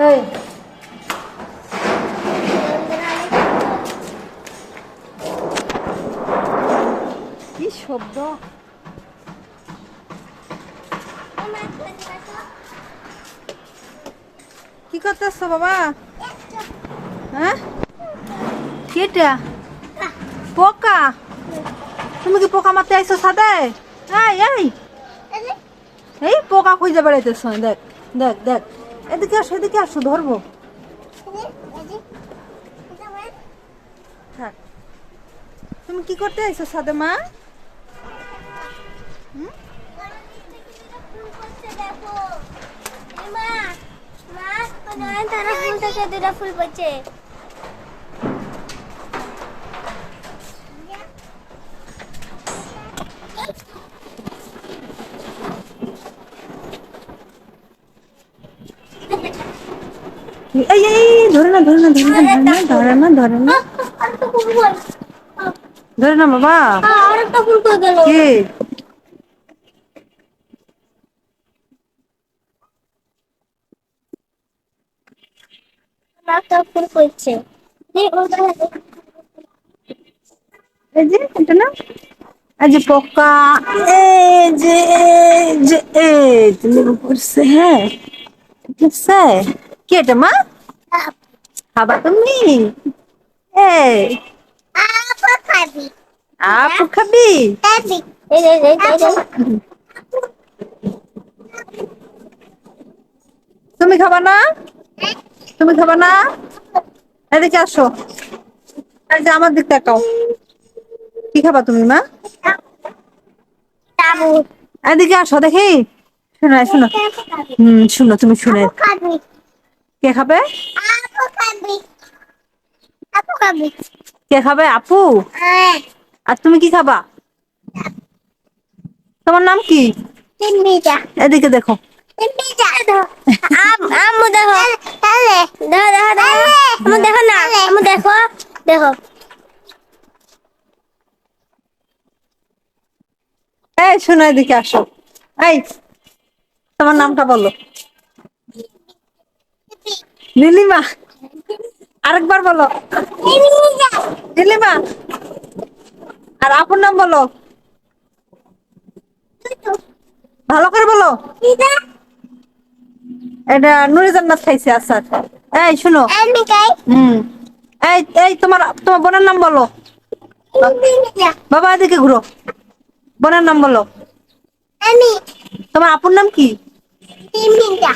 এই কি শব্দ? কি করতেছো বাবা? হ্যাঁ, কেটা পোকা? তুমি কি পোকা মারতে আইছো সাদে? এই এই এই পোকা খুঁজে বেড়াইতেছ। দেখ দেখ দেখ, এদিকে আসো, এদিকে আসো, ধরবো। থাক, তুমি কি করতে আইছো সাদে মা? ফুল পড়ছে। এই এই ধরে না, ধরে না, ধরে না, ধরে না, ধরে না, ধরে না, ধরে না বাবা। আরেকটা ফুল কই গেল? কি? একটা ফুল পড়ছে। এই যে এটা না, এই যে পোকা, এই যে এই যে এই তুমি করছে। হ্যাঁ, ঠিক আছে। কি এটা মা? খাবা তুমি? এই আপা খাবি? আপু খাবি? খাবি। এই তুমি খাবা না? তুমি খাবা না? এদিকে আসো, এই যে আমার দিক তাকাও। কি খাবা তুমি মা? তাবু। এদিকে আসো দেখি। শোনো শোনো, খাবি? শুনো, তুমি শুনে। খাবি? কে খাবে? আপু খাবি? আপু খাবি? কে খাবে? আপু। আর তুমি কি খাবা? তোমার নাম কি? তিনবিটা। এদিকে দেখো। তিনবিটা। আম্মু দেখো। দেখো দেখো দেখো। আম্মু দেখো না। আম্মু দেখো। দেখো। এই শোনো, এদিকে আসো। এই তোমার নামটা বলো। নীলিমা। আরেকবার বলো। নীলিমা। আর আপুর নাম বলো, ভালো করে বলো। এটা নুরে জান্নাত খাইছে। আচ্ছা, এই শুনো। আমি খাই। এই এই তোমার তোমার বোনের নাম বলো। বাবা এদিকে ঘুরো, বোনের নাম বলো। আমি। তোমার আপুর নাম কি? তিনবিটা।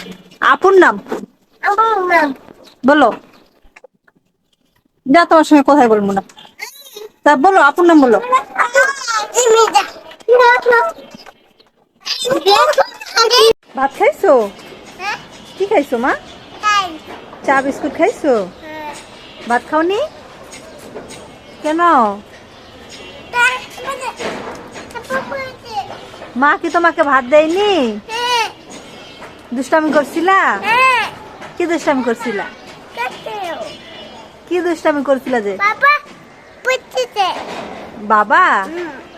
আপুর নাম আম্মু। বলো। যা, তোমার সঙ্গে কথাই বলবো না। তা বলো, আপুর নাম বলো। তিনবিটা। ভাত খাইছো? কি খাইছো মা? চা বিস্কুট খাইছো? ভাত খাওনি কেন? মা কি তোমাকে ভাত দেয়নি? দুষ্টামি করছিলা? কি দুষ্টামি করছিলা? কি দুষ্টামি করছিলা যে? বাবা পুচিতে। বাবা?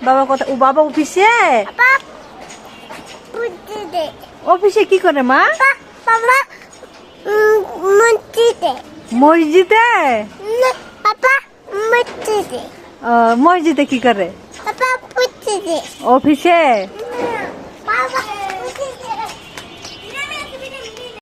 বাবা কথা, ও বাবা অফিসে? বাবা পুচিতে। অফিসে কি করে মা? বাবা মসজিদে। মসজিদে? বাবা মসজিদে। মসজিদে কি করে? বাবা পুচিতে। অফিসে? বাবা